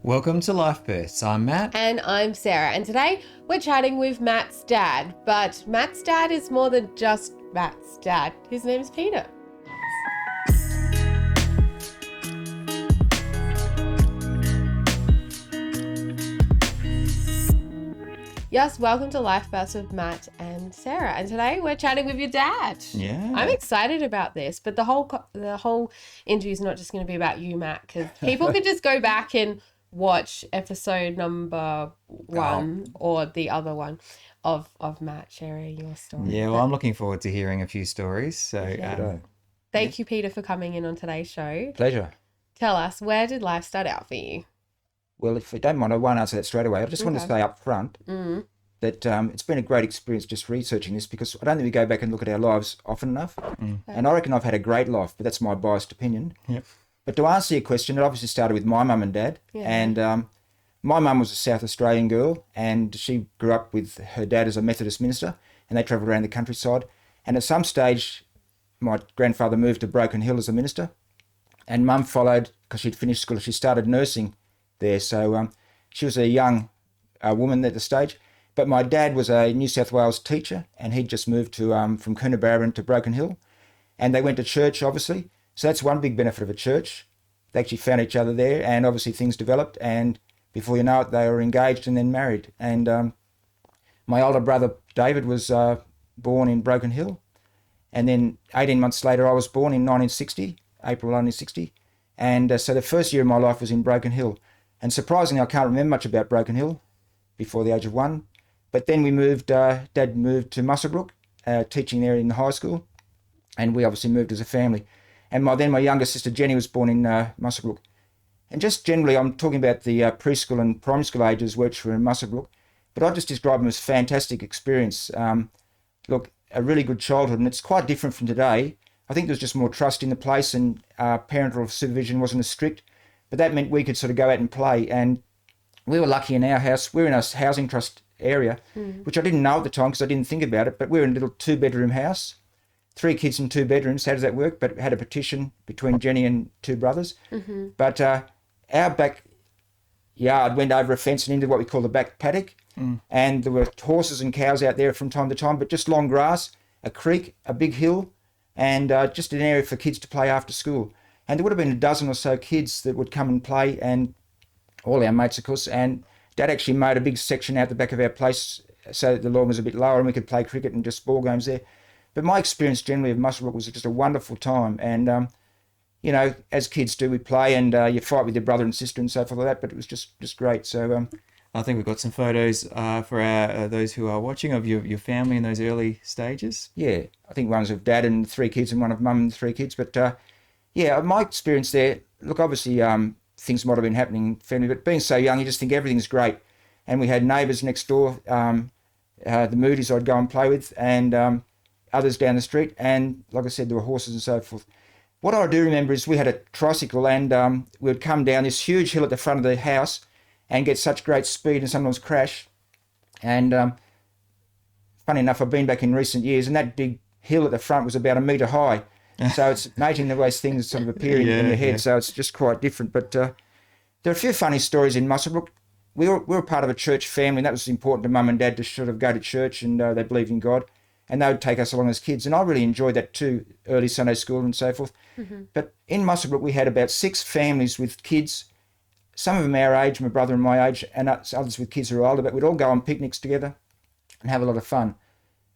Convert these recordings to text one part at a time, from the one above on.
Welcome to Life Births. I'm Matt. And I'm Sarah. And today we're chatting with Matt's dad. But Matt's dad is more than just Matt's dad. His name is Peter. Yes, welcome to Life Births with Matt and Sarah. And today we're chatting with your dad. Yeah. I'm excited about this, but the whole interview is not just going to be about you, Matt, because people could just go back and watch episode number 1 or the other one of Matt sharing your story. Yeah, well, I'm looking forward to hearing a few stories. So Thank you, Peter, for coming in on today's show. Pleasure. Tell us, where did life start out for you? Well, if you don't mind, I won't answer that straight away. I just want to say up front that it's been a great experience just researching this, because I don't think we go back and look at our lives often enough. And I reckon I've had a great life, but that's my biased opinion. Yep. But to answer your question, it obviously started with my mum and dad. Yeah. And my mum was a South Australian girl, and she grew up with her dad as a Methodist minister, and they travelled around the countryside. And at some stage, my grandfather moved to Broken Hill as a minister, and mum followed because she'd finished school. She started nursing there. So she was a young woman at the stage. But my dad was a New South Wales teacher, and he'd just moved to from Coonabarabran to Broken Hill. And they went to church, obviously. So that's one big benefit of a church. They actually found each other there, and obviously things developed. And before you know it, they were engaged and then married. And my older brother, David, was born in Broken Hill. And then 18 months later, I was born in 1960, April 1960. And so the first year of my life was in Broken Hill. And surprisingly, I can't remember much about Broken Hill before the age of 1. But then we moved, Dad moved to Muswellbrook, teaching there in the high school. And we obviously moved as a family. And then my younger sister, Jenny, was born in Muswellbrook. And just generally, I'm talking about the preschool and primary school ages which were in Muswellbrook. But I just describe them as fantastic experience. Look, a really good childhood. And it's quite different from today. I think there was just more trust in the place, and parental supervision wasn't as strict. But that meant we could sort of go out and play. And we were lucky in our house. We were in a housing trust area, which I didn't know at the time because I didn't think about it. But we were in a little 2-bedroom house, 3 kids in 2 bedrooms. How does that work? But it had a partition between Jenny and 2 brothers. But our backyard went over a fence and into what we call the back paddock. And there were horses and cows out there from time to time, but just long grass, a creek, a big hill, and just an area for kids to play after school. And there would have been a dozen or so kids that would come and play, and all our mates, of course. And Dad actually made a big section out the back of our place so that the lawn was a bit lower and we could play cricket and just ball games there. But my experience generally of Muswellbrook was just a wonderful time. And, you know, as kids do, we play and you fight with your brother and sister and so forth like that, but it was just great. So I think we've got some photos for our those who are watching of your family in those early stages. Yeah, I think one's of Dad and 3 kids and one of Mum and 3 kids. But, yeah, my experience there, look, obviously things might have been happening in family, but being so young, you just think everything's great. And we had neighbours next door, the Moody's I'd go and play with, and others down the street. And like I said, there were horses and so forth. What I do remember is we had a tricycle, and we would come down this huge hill at the front of the house and get such great speed and sometimes crash. And funny enough, I've been back in recent years, and that big hill at the front was about 1 metre high. So it's amazing the way things sort of appear in your head. So it's just quite different. But there are a few funny stories in Muswellbrook. We were part of a church family, and that was important to Mum and Dad to sort of go to church, and they believed in God, and they would take us along as kids. And I really enjoyed that too, early Sunday school and so forth. But in Muswellbrook, we had about 6 families with kids, some of them our age, my brother and my age, and others with kids who are older. But we'd all go on picnics together and have a lot of fun.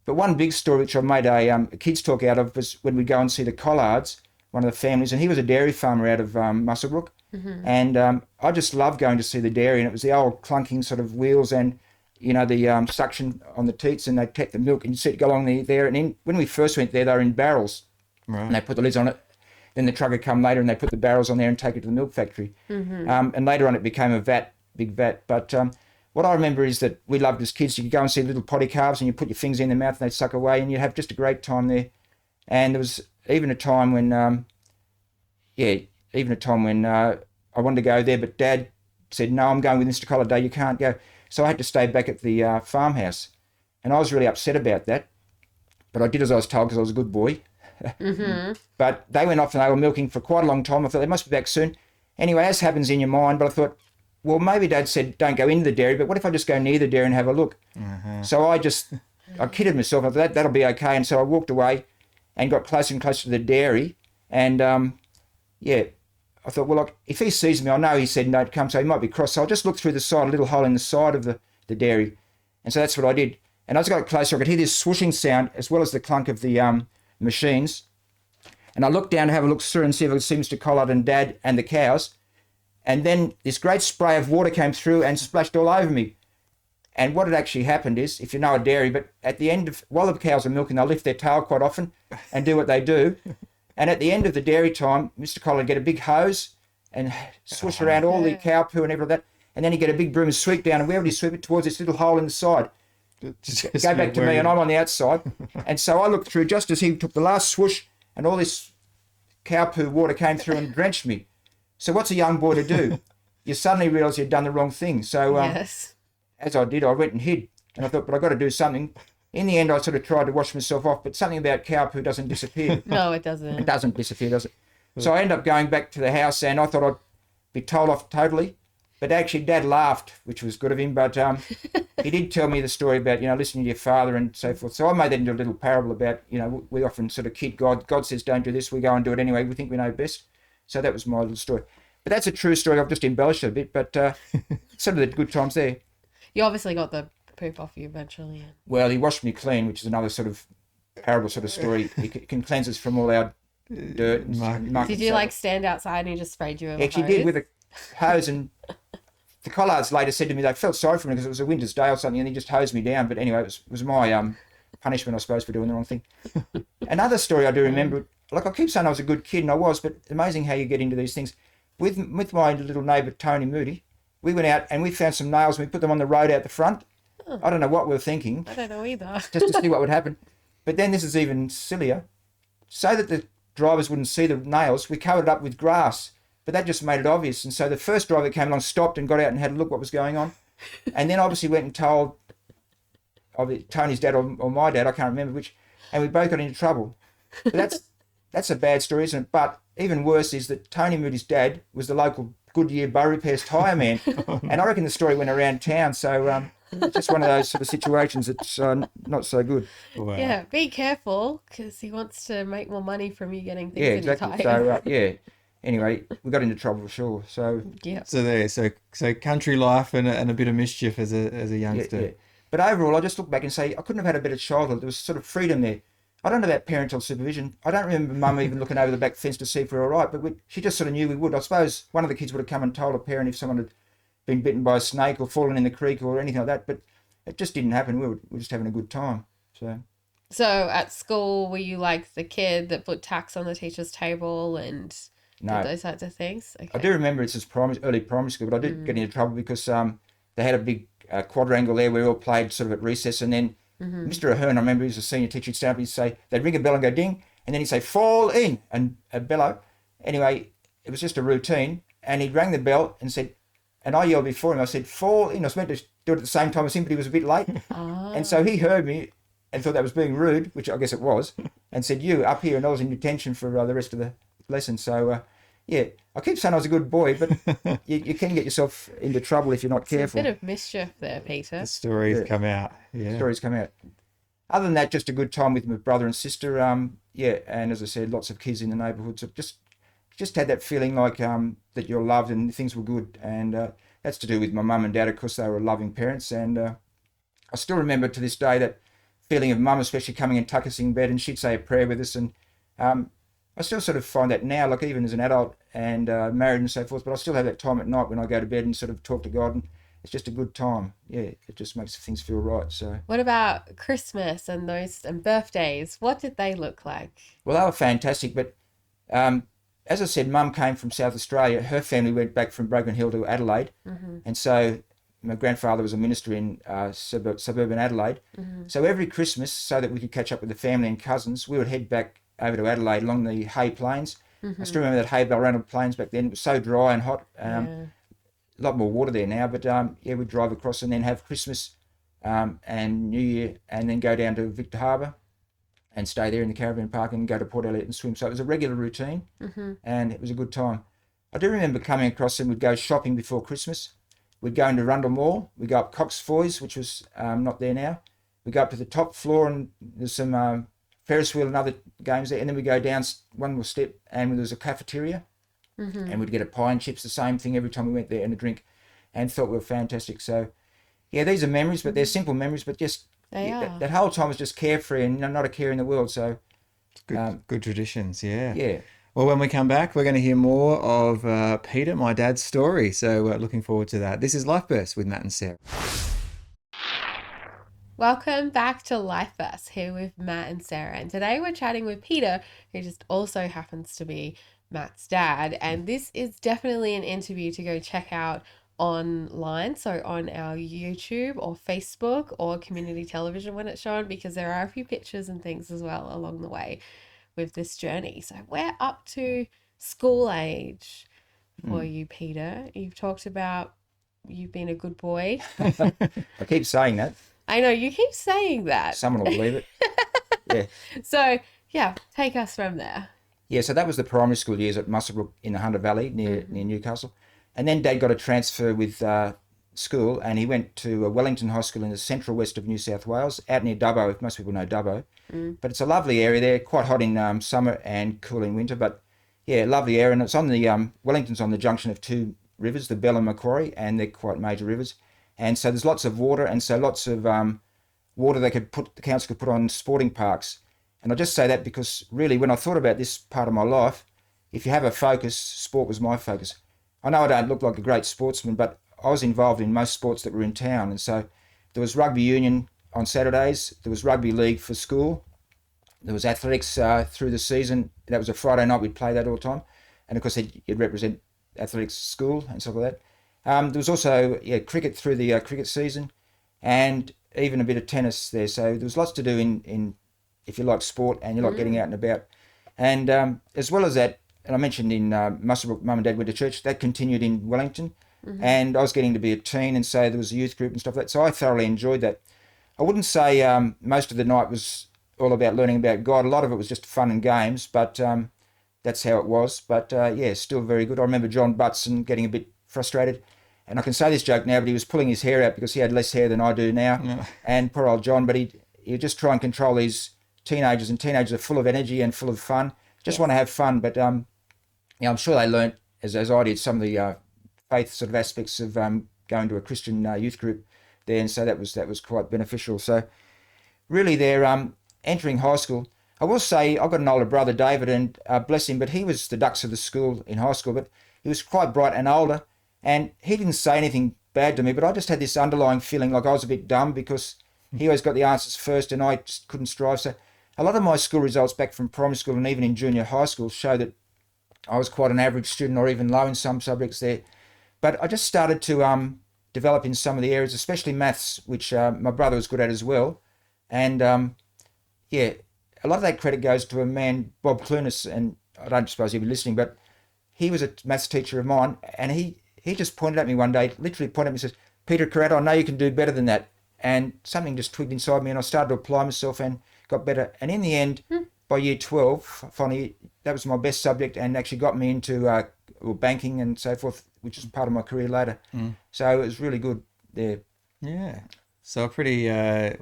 But one big story which I made a kids talk out of was when we'd go and see the Collards, one of the families, and he was a dairy farmer out of Muswellbrook. And I just loved going to see the dairy, and it was the old clunking sort of wheels and, you know, the suction on the teats, and they'd take the milk and you'd see it go along there. And when we first went there, they were in barrels. Right. And they put the lids on it. Then the truck would come later and they put the barrels on there and take it to the milk factory. And later on it became a vat, big vat. But what I remember is that we loved as kids, you could go and see little potty calves and you put your fingers in their mouth and they'd suck away, and you'd have just a great time there. And there was even a time when, I wanted to go there, but Dad said, no, I'm going with Mr. Colliday, you can't go. So I had to stay back at the farmhouse. And I was really upset about that. But I did as I was told because I was a good boy. But they went off and they were milking for quite a long time. I thought they must be back soon. Anyway, as happens in your mind, but I thought, well, maybe Dad said, don't go into the dairy, but what if I just go near the dairy and have a look? So I kidded myself. I thought, that'll be okay. And so I walked away and got closer and closer to the dairy. And, I thought, well, if he sees me, I know he said no to come, so he might be cross. So I'll just look through the side, a little hole in the side of the dairy. And so that's what I did. And as I got closer, I could hear this swooshing sound as well as the clunk of the machines. And I looked down to have a look through and see if it seems to Collard and Dad and the cows. And then this great spray of water came through and splashed all over me. And what had actually happened is, if you know a dairy, but at the end of, while the cows are milking, they'll lift their tail quite often and do what they do. And at the end of the dairy time, Mr. Collard would get a big hose and swish around all the cow poo and everything like that. And then he'd get a big broom and sweep down. And where would he sweep it? Towards this little hole in the side. Go back to me, and I'm on the outside. And so I looked through just as he took the last swoosh, and all this cow poo water came through and drenched me. So what's a young boy to do? You suddenly realise you'd done the wrong thing. So Yes. as I did, I went and hid. And I thought, but I've got to do something. In the end, I sort of tried to wash myself off, but something about cow poo doesn't disappear. No, it doesn't. It doesn't disappear, does it? So I ended up going back to the house, and I thought I'd be told off totally. But actually, Dad laughed, which was good of him. But he did tell me the story about, listening to your father and so forth. So I made that into a little parable about, we often sort of kid God. God says don't do this. We go and do it anyway. We think we know best. So that was my little story. But that's a true story. I've just embellished it a bit. But some of the good times there. You obviously got the poop off you eventually. Well, he washed me clean, which is another sort of parable sort of story. He can cleanse us from all our dirt and muck. Did you stand outside and he just sprayed you with a Actually hose? did with a hose, and the Collards later said to me they felt sorry for me because it was a winter's day or something, and he just hosed me down. But anyway, it was my punishment, I suppose, for doing the wrong thing. Another story I do remember, like I keep saying I was a good kid, and I was, but amazing how you get into these things. With my little neighbour Tony Moody, we went out and we found some nails and we put them on the road out the front. I don't know what we were thinking. I don't know either. Just to see what would happen. But then this is even sillier. So that the drivers wouldn't see the nails, we covered it up with grass. But that just made it obvious. And so the first driver that came along stopped and got out and had a look what was going on. And then obviously went and told Tony's dad or my dad, I can't remember which, and we both got into trouble. But that's a bad story, isn't it? But even worse is that Tony Moody's dad was the local Goodyear Bow Repairs tyre man. And I reckon the story went around town. So it's just one of those sort of situations that's not so good. Wow. Yeah, be careful because he wants to make more money from you getting things Yeah, in exactly. your So, anyway, we got into trouble for sure. So Yeah. So country life and a bit of mischief as a youngster. yeah. But overall, I just look back and say I couldn't have had a better childhood. There was sort of freedom there. I don't know about parental supervision. I don't remember Mum even looking over the back fence to see if we were all right, but she just sort of knew we would. I suppose one of the kids would have come and told a parent if someone had been bitten by a snake or fallen in the creek or anything like that, but it just didn't happen. We were just having a good time. So at school, were you like the kid that put tacks on the teacher's table and No. did those types of things? Okay. I do remember it's early primary school, but I did get into trouble because they had a big quadrangle there where we all played sort of at recess, and then Mr. Ahern, I remember he was a senior teacher, he'd stand up, he'd say, they'd ring a bell and go ding, and then he'd say, fall in, and a bellow. Anyway, it was just a routine, and he'd rang the bell and said, and I yelled before him, I said, fall in. I was meant to do it at the same time as him, but he was a bit late. And so he heard me and thought that was being rude, which I guess it was, and said, you, up here, and I was in detention for the rest of the lesson. So, I keep saying I was a good boy, but you can get yourself into trouble if you're not careful. A bit of mischief there, Peter. The stories come out. Yeah. Stories come out. Other than that, just a good time with my brother and sister. And as I said, lots of kids in the neighbourhood. So just had that feeling like that you're loved and things were good. And that's to do with my mum and dad. Of course, they were loving parents. And I still remember to this day that feeling of mum, especially coming and tuck us in bed, and she'd say a prayer with us. And I still sort of find that now, like even as an adult and married and so forth, but I still have that time at night when I go to bed and sort of talk to God, and it's just a good time. Yeah, it just makes things feel right. So. What about Christmas and birthdays? What did they look like? Well, they were fantastic, but as I said, Mum came from South Australia. Her family went back from Broken Hill to Adelaide, and so my grandfather was a minister in suburban Adelaide. So every Christmas, so that we could catch up with the family and cousins, we would head back over to Adelaide along the Hay Plains. I still remember that Hay Balranald Plains back then. It was so dry and hot. A lot more water there now, but we'd drive across and then have Christmas and New Year, and then go down to Victor Harbour and stay there in the caravan park and go to Port Elliot and swim. So it was a regular routine, and it was a good time. I do remember coming across and we'd go shopping before Christmas, we'd go into Rundle Mall. We'd go up Cox Foy's, which was not there now. We'd go up to the top floor and there's some Ferris wheel and other games there. And then we go down one more step and there was a cafeteria. And we'd get a pie and chips, the same thing every time we went there, and a drink, and thought we were fantastic. So, yeah, these are memories, but they're simple memories, but just that whole time was just carefree and not a care in the world. So, Good traditions, yeah. yeah. Well, when we come back, we're going to hear more of Peter, my dad's story. So looking forward to that. This is Life Burst with Matt and Sarah. Welcome back to Life Burst, here with Matt and Sarah. And today we're chatting with Peter, who just also happens to be Matt's dad. And this is definitely an interview to go check out online, so on our YouTube or Facebook or community television when it's shown, because there are a few pictures and things as well along the way with this journey. So we're up to school age for you, Peter. You've talked about you've been a good boy. I keep saying that. I know, you keep saying that. Someone will believe it. Yeah. So, yeah, take us from there. Yeah, so that was the primary school years at Muswellbrook in the Hunter Valley near Newcastle. And then Dad got a transfer with school and he went to Wellington High School in the central west of New South Wales, out near Dubbo, if most people know Dubbo. But it's a lovely area there, quite hot in summer and cool in winter. But yeah, lovely area. And it's on the, Wellington's on the junction of two rivers, the Bell and Macquarie, and they're quite major rivers. And so there's lots of water, and so lots of water the council could put on sporting parks. And I just say that because really when I thought about this part of my life, if you have a focus, sport was my focus. I know I don't look like a great sportsman, but I was involved in most sports that were in town. And so there was rugby union on Saturdays, there was rugby league for school, there was athletics through the season. That was a Friday night, we'd play that all the time. And of course you'd represent athletics school and stuff like that. There was also cricket through the cricket season and even a bit of tennis there. So there was lots to do in if you like sport and you like getting out and about. And as well as that, and I mentioned in Muswellbrook, Mum and Dad went to church, that continued in Wellington. And I was getting to be a teen, and so there was a youth group and stuff like that. So I thoroughly enjoyed that. I wouldn't say most of the night was all about learning about God. A lot of it was just fun and games, but that's how it was. But yeah, still very good. I remember John Butson getting a bit frustrated. And I can say this joke now, but he was pulling his hair out because he had less hair than I do now. Yeah. And poor old John, but he just try and control these teenagers, and teenagers are full of energy and full of fun. Just want to have fun, but I'm sure they learnt, as I did, some of the faith sort of aspects of going to a Christian youth group there, and so that was quite beneficial. So really they're entering high school. I will say I've got an older brother, David, and bless him, but he was the dux of the school in high school, but he was quite bright and older, and he didn't say anything bad to me, but I just had this underlying feeling like I was a bit dumb because he always got the answers first and I just couldn't strive. So a lot of my school results back from primary school and even in junior high school show that I was quite an average student or even low in some subjects there. But I just started to develop in some of the areas, especially maths, which my brother was good at as well. And yeah, a lot of that credit goes to a man, Bob Clunas, and I don't suppose he'll be listening, but he was a maths teacher of mine, and he just pointed at me one day, literally pointed at me and says, "Peter Carratt, I know you can do better than that." And something just twigged inside me and I started to apply myself and got better. And in the end, by year 12, finally, that was my best subject and actually got me into banking and so forth, which is part of my career later. So it was really good there. Yeah. So a pretty, a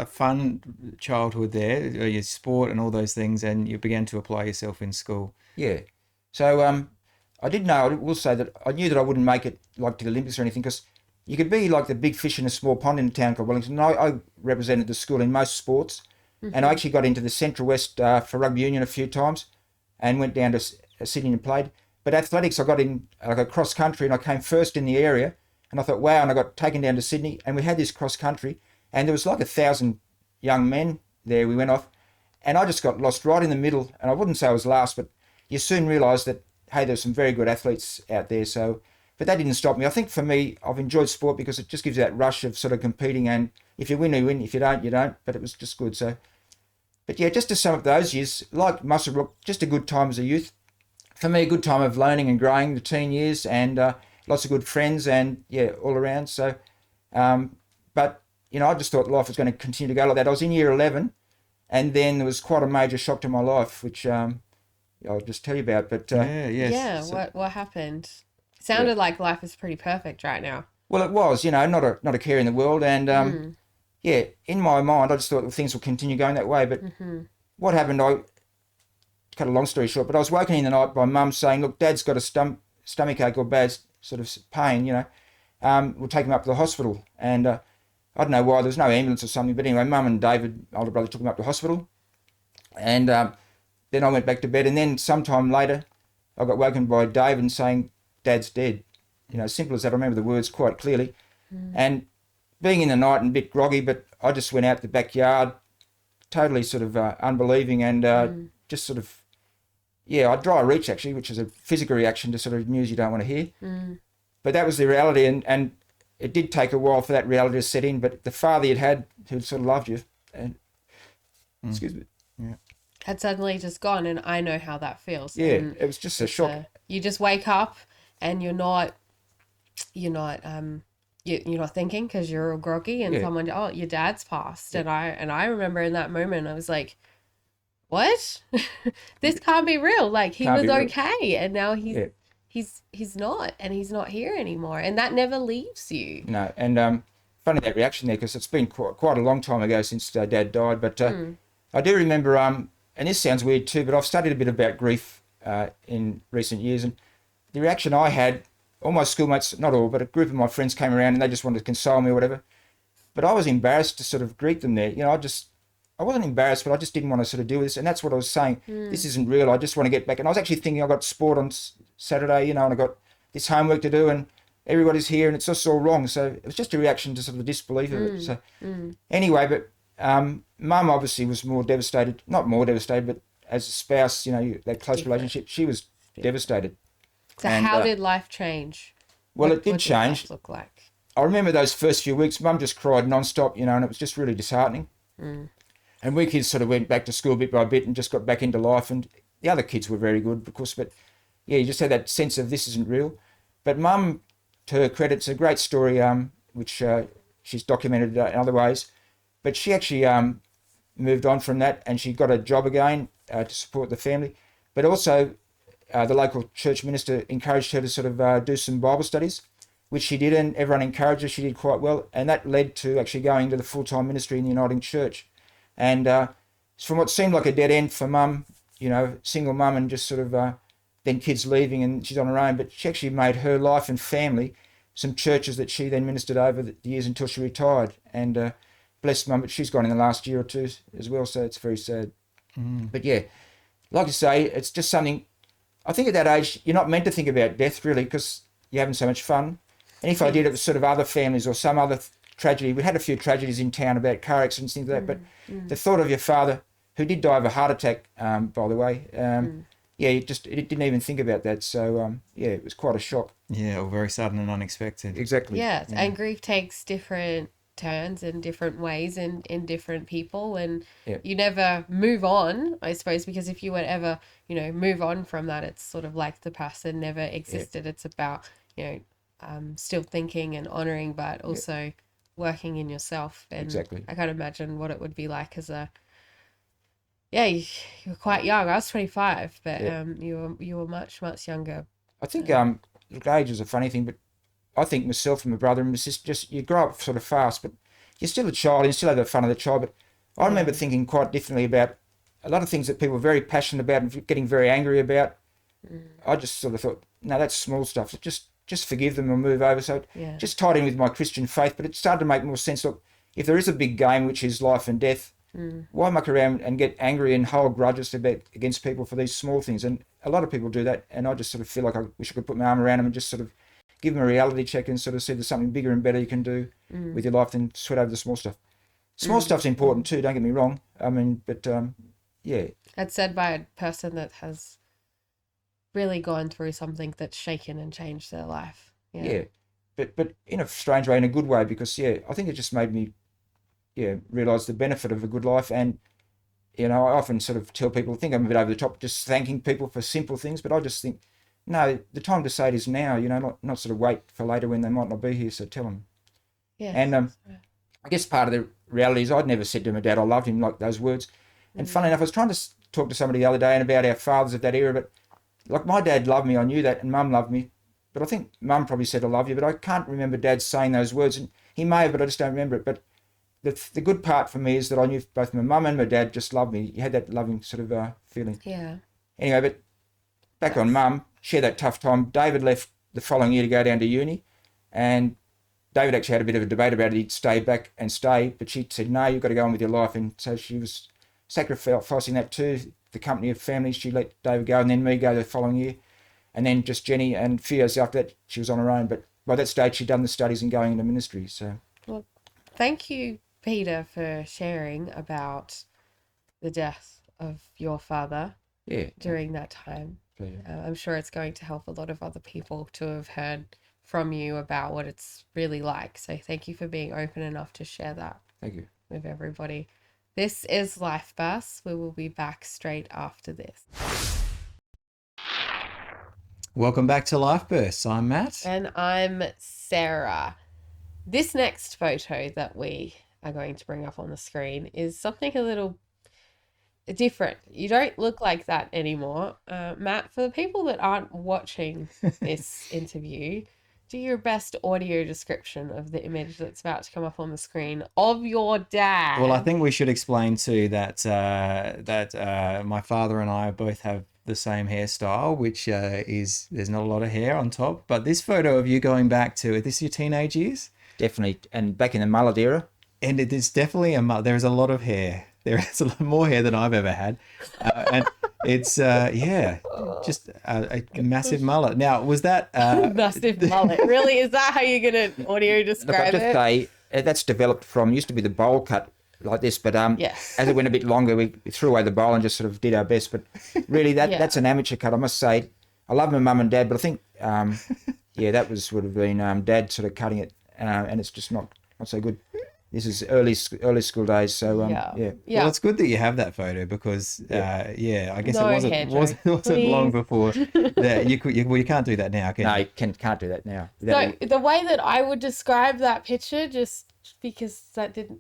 fun childhood there, your sport and all those things, and you began to apply yourself in school. Yeah. So I will say that I knew that I wouldn't make it like to the Olympics or anything, because you could be like the big fish in a small pond in a town called Wellington. I represented the school in most sports, and I actually got into the Central West for rugby union a few times and went down to Sydney and played. But athletics, I got in like cross country and I came first in the area, and I thought, wow, and I got taken down to Sydney and we had this cross country and there was like 1,000 young men there. We went off and I just got lost right in the middle, and I wouldn't say I was last, but you soon realise that, hey, there's some very good athletes out there. So, but that didn't stop me. I think for me, I've enjoyed sport because it just gives you that rush of sort of competing, and if you win, you win. If you don't, you don't. But it was just good. So, but yeah, just to sum up those years, like Muswellbrook, just a good time as a youth. For me, a good time of learning and growing, the teen years, and lots of good friends, and yeah, all around. So, but you know, I just thought life was going to continue to go like that. I was in year 11, and then there was quite a major shock to my life, which I'll just tell you about. But Yeah, So, what happened? Sounded like life is pretty perfect right now. Well, it was, not a care in the world. And, yeah, in my mind, I just thought things will continue going that way. But what happened, I cut a long story short, but I was woken in the night by Mum saying, look, Dad's got a stomach ache or bad sort of pain, we'll take him up to the hospital. And I don't know why, there was no ambulance or something. But anyway, Mum and David, older brother, took him up to the hospital. And then I went back to bed. And then sometime later, I got woken by David saying, Dad's dead. As simple as that. I remember the words quite clearly. And being in the night and a bit groggy, but I just went out the backyard, totally sort of unbelieving and just sort of, I'd dry reach actually, which is a physical reaction to sort of news you don't want to hear. But that was the reality, and it did take a while for that reality to set in, but the father you'd had who sort of loved you, and excuse me, had suddenly just gone, and I know how that feels. Yeah, and it was just a shock. You just wake up and you're not thinking because you're all groggy, and someone, your dad's passed. And I remember in that moment I was like, what? This can't be real. Like, he was okay, and now he's not, and he's not here anymore, and that never leaves you. No. And funny that reaction there, because it's been quite a long time ago since Dad died, but I do remember, and this sounds weird too, but I've studied a bit about grief in recent years, and the reaction I had, all my schoolmates, not all, but a group of my friends came around and they just wanted to console me or whatever. But I was embarrassed to sort of greet them there. I wasn't embarrassed, but I just didn't want to sort of do this. And that's what I was saying. This isn't real. I just want to get back. And I was actually thinking I got sport on Saturday, and I got this homework to do, and everybody's here, and it's just all wrong. So it was just a reaction to sort of the disbelief of it. So anyway, but Mum obviously was more devastated. Not more devastated, but as a spouse, that close relationship, she was devastated. So how did life change? Well, it did change. What did life look like? I remember those first few weeks, Mum just cried non-stop, and it was just really disheartening. And we kids sort of went back to school bit by bit and just got back into life. And the other kids were very good, of course. But, you just had that sense of this isn't real. But Mum, to her credit, it's a great story, which she's documented in other ways. But she actually moved on from that, and she got a job again to support the family. But also, the local church minister encouraged her to sort of do some Bible studies, which she did, and everyone encouraged her. She did quite well, and that led to actually going to the full-time ministry in the Uniting Church. And from what seemed like a dead end for Mum, single mum, and just sort of then kids leaving and she's on her own, but she actually made her life and family some churches that she then ministered over the years until she retired. And bless Mum, but she's gone in the last year or two as well, so it's very sad. But yeah, like I say, it's just something. I think at that age, you're not meant to think about death, really, because you're having so much fun. And if I did, it was sort of other families or some other tragedy. We had a few tragedies in town about car accidents, things like that. But the thought of your father, who did die of a heart attack, by the way, it didn't even think about that. So, it was quite a shock. Yeah, or very sudden and unexpected. Exactly. Yeah, and grief takes different turns in different ways in different people, and you never move on, I suppose, because if you would ever move on from that, it's sort of like the person never existed. It's about still thinking and honoring, but also working in yourself. And exactly. I can't imagine what it would be like as a you were quite young. I was 25, but you were much younger. I think age is a funny thing, but I think myself and my brother and my sister, just you grow up sort of fast, but you're still a child and you still have the fun of the child. But I remember thinking quite differently about a lot of things that people were very passionate about and getting very angry about. I just sort of thought, no, that's small stuff. Just forgive them and move over. So it just tied in with my Christian faith, but it started to make more sense. Look, if there is a big game, which is life and death, why muck around and get angry and hold grudges against people for these small things? And a lot of people do that. And I just sort of feel like I wish I could put my arm around them and just sort of give them a reality check and sort of see there's something bigger and better you can do with your life than sweat over the small stuff. Small stuff's important too, don't get me wrong. I mean, but That's said by a person that has really gone through something that's shaken and changed their life. Yeah. But in a strange way, in a good way, because I think it just made me realise the benefit of a good life. And I often sort of tell people, I think I'm a bit over the top, just thanking people for simple things, but I just think, no, the time to say it is now, not sort of wait for later when they might not be here, so tell them. Yeah. And I guess part of the reality is I'd never said to my dad I loved him, like those words. And funny enough, I was trying to talk to somebody the other day and about our fathers of that era, but like my dad loved me, I knew that, and Mum loved me, but But I think Mum probably said I love you, but I can't remember Dad saying those words. And he may have, but I just don't remember it. But the good part for me is that I knew both my mum and my dad just loved me. You had that loving sort of feeling. Yeah. Anyway, but back on Mum, she had that tough time. David left the following year to go down to uni, and David actually had a bit of a debate about it. He'd stay back and stay, but she said, no, you've got to go on with your life. And so she was sacrificing that to the company of families. She let David go and then me go the following year. And then just Jenny, and a few years after that, she was on her own. But by that stage, she'd done the studies and going into ministry. So, Well, thank you, Peter, for sharing about the death of your father during that time. I'm sure it's going to help a lot of other people to have heard from you about what it's really like. So thank you for being open enough to share that. Thank you. With everybody. This is Life Bus. We will be back straight after this. Welcome back to Life Bursts. I'm Matt. And I'm Sarah. This next photo that we are going to bring up on the screen is something a little different. You don't look like that anymore. Matt, for the people that aren't watching this interview, do your best audio description of the image that's about to come up on the screen of your dad. Well, I think we should explain too that my father and I both have the same hairstyle, which is there's not a lot of hair on top. But this photo of you going back to, is this your teenage years? Definitely. And back in the mullet era. And it is definitely there is a lot of hair. There is a lot more hair than I've ever had. And it's, just a massive mullet. Now, was that... massive mullet. Really? Is that how you're going to audio describe Look, it? say, that's developed from, used to be the bowl cut like this, but yes. As it went a bit longer, we threw away the bowl and just sort of did our best. But really, that's an amateur cut, I must say. I love my mum and dad, but I think, that would have been Dad sort of cutting it, and it's just not so good. This is early school days, so yeah. Well, it's good that you have that photo because I guess No it wasn't long before that you can't do that now, can you? No, you can't do that now. So the way that I would describe that picture, just because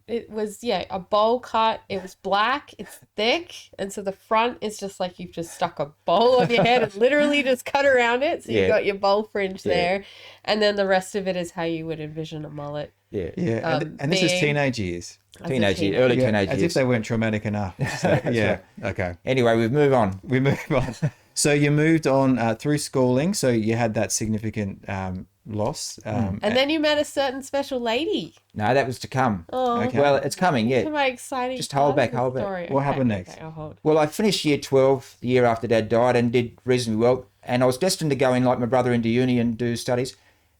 it was a bowl cut. It was black, it's thick, and so the front is just like you've just stuck a bowl on your head and literally just cut around it. So you've got your bowl fringe there, and then the rest of it is how you would envision a mullet. Yeah. And this is teenage years. Early teenage years. As if they weren't traumatic enough. So, yeah. Okay. Anyway, we move on. So you moved on through schooling. So you had that significant loss. And then you met a certain special lady. No, that was to come. Oh. Okay. Well, it's coming, yeah. To my exciting Just hold back. Story. What happened next? Okay, I'll hold. Well, I finished year 12 the year after Dad died and did reasonably well. And I was destined to go in like my brother into uni and do studies.